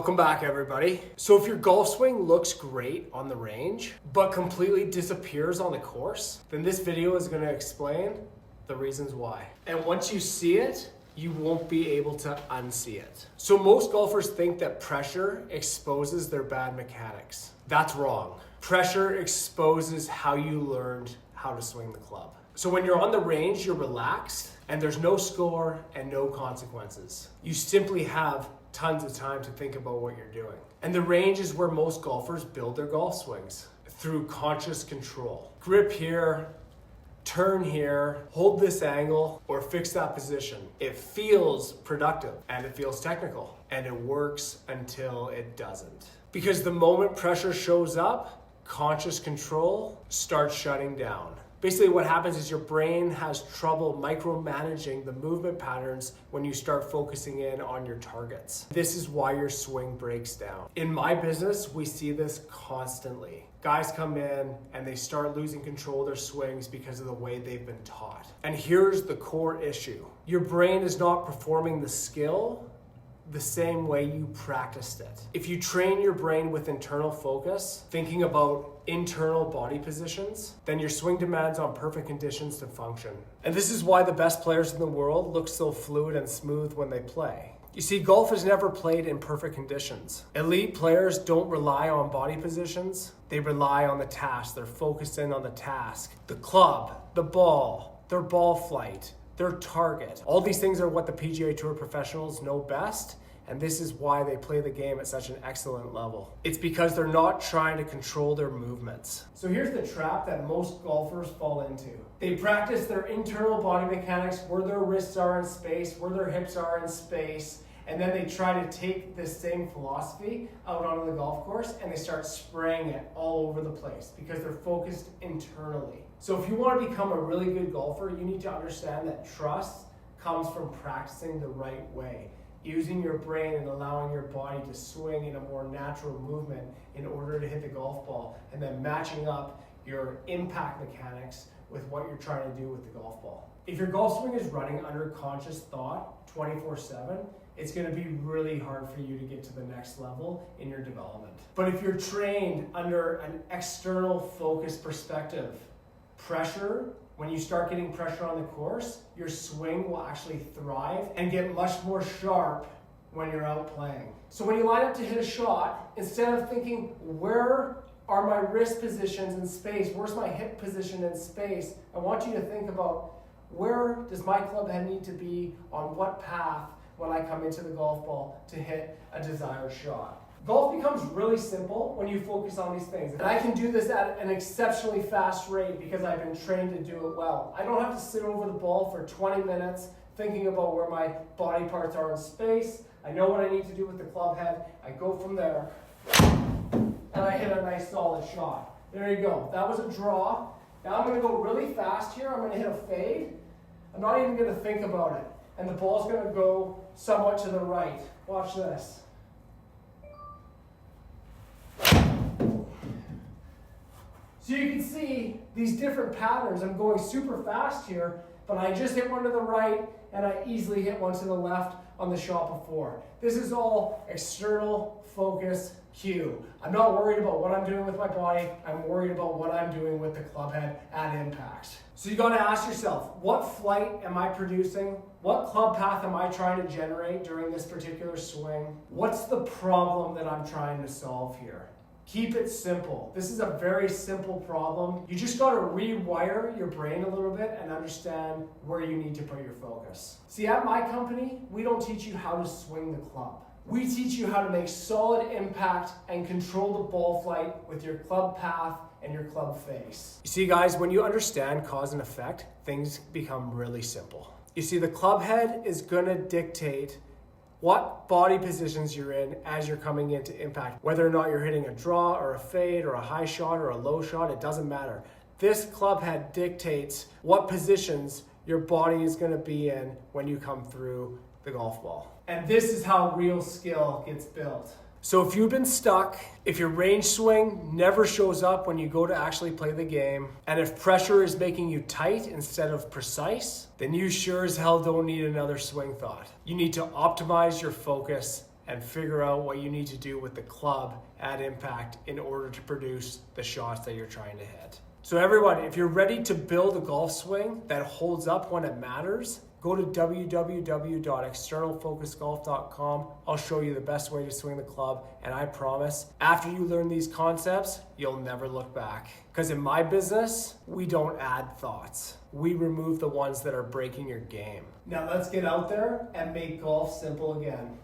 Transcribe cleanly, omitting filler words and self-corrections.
Welcome back, everybody. So if your golf swing looks great on the range, but completely disappears on the course, then this video is going to explain the reasons why. And once you see it, you won't be able to unsee it. So most golfers think that pressure exposes their bad mechanics. That's wrong. Pressure exposes how you learned how to swing the club. So when you're on the range, you're relaxed and there's no score and no consequences. You simply have tons of time to think about what you're doing. And the range is where most golfers build their golf swings, through conscious control. Grip here, turn here, hold this angle, or fix that position. It feels productive and it feels technical, and it works until it doesn't. Because the moment pressure shows up, conscious control starts shutting down. Basically what happens is your brain has trouble micromanaging the movement patterns when you start focusing in on your targets. This is why your swing breaks down. In my business, we see this constantly. Guys come in and they start losing control of their swings because of the way they've been taught. And here's the core issue. Your brain is not performing the skill the same way you practiced it. If you train your brain with internal focus, thinking about internal body positions, then your swing demands on perfect conditions to function. And this is why the best players in the world look so fluid and smooth when they play. You see, golf is never played in perfect conditions. Elite players don't rely on body positions, they rely on the task. They're focused in on the task. The club, the ball, their ball flight, their target. All these things are what the PGA Tour professionals know best, and this is why they play the game at such an excellent level. It's because they're not trying to control their movements. So here's the trap that most golfers fall into. They practice their internal body mechanics, where their wrists are in space, where their hips are in space, and then they try to take this same philosophy out onto the golf course and they start spraying it all over the place because they're focused internally. So if you want to become a really good golfer, you need to understand that trust comes from practicing the right way, using your brain and allowing your body to swing in a more natural movement in order to hit the golf ball, and then matching up your impact mechanics with what you're trying to do with the golf ball. If your golf swing is running under conscious thought 24/7, it's going to be really hard for you to get to the next level in your development. But if you're trained under an external focused perspective, pressure, when you start getting pressure on the course, your swing will actually thrive and get much more sharp when you're out playing. So when you line up to hit a shot, instead of thinking, where are my wrist positions in space? Where's my hip position in space? I want you to think about, where does my club head need to be on what path when I come into the golf ball to hit a desired shot? Golf becomes really simple when you focus on these things. And I can do this at an exceptionally fast rate because I've been trained to do it well. I don't have to sit over the ball for 20 minutes thinking about where my body parts are in space. I know what I need to do with the club head. I go from there and I hit a nice solid shot. There you go. That was a draw. Now I'm going to go really fast here. I'm going to hit a fade. I'm not even going to think about it. And the ball's going to go somewhat to the right. Watch this. So you can see these different patterns. I'm going super fast here, but I just hit one to the right and I easily hit one to the left on the shot before. This is all external focus cue. I'm not worried about what I'm doing with my body. I'm worried about what I'm doing with the club head at impact. So you got to ask yourself, what flight am I producing? What club path am I trying to generate during this particular swing? What's the problem that I'm trying to solve here? Keep it simple. This is a very simple problem. You just got to rewire your brain a little bit and understand where you need to put your focus. See, at my company, we don't teach you how to swing the club. We teach you how to make solid impact and control the ball flight with your club path and your club face. You see, guys, when you understand cause and effect, things become really simple. You see, the club head is going to dictate what body positions you're in as you're coming into impact. Whether or not you're hitting a draw or a fade or a high shot or a low shot, it doesn't matter. This club head dictates what positions your body is going to be in when you come through the golf ball. And this is how real skill gets built. So if you've been stuck, if your range swing never shows up when you go to actually play the game, and if pressure is making you tight instead of precise, then you sure as hell don't need another swing thought. You need to optimize your focus and figure out what you need to do with the club at impact in order to produce the shots that you're trying to hit. So everyone, if you're ready to build a golf swing that holds up when it matters, go to www.externalfocusgolf.com. I'll show you the best way to swing the club, and I promise, after you learn these concepts, you'll never look back. Because in my business, we don't add thoughts. We remove the ones that are breaking your game. Now let's get out there and make golf simple again.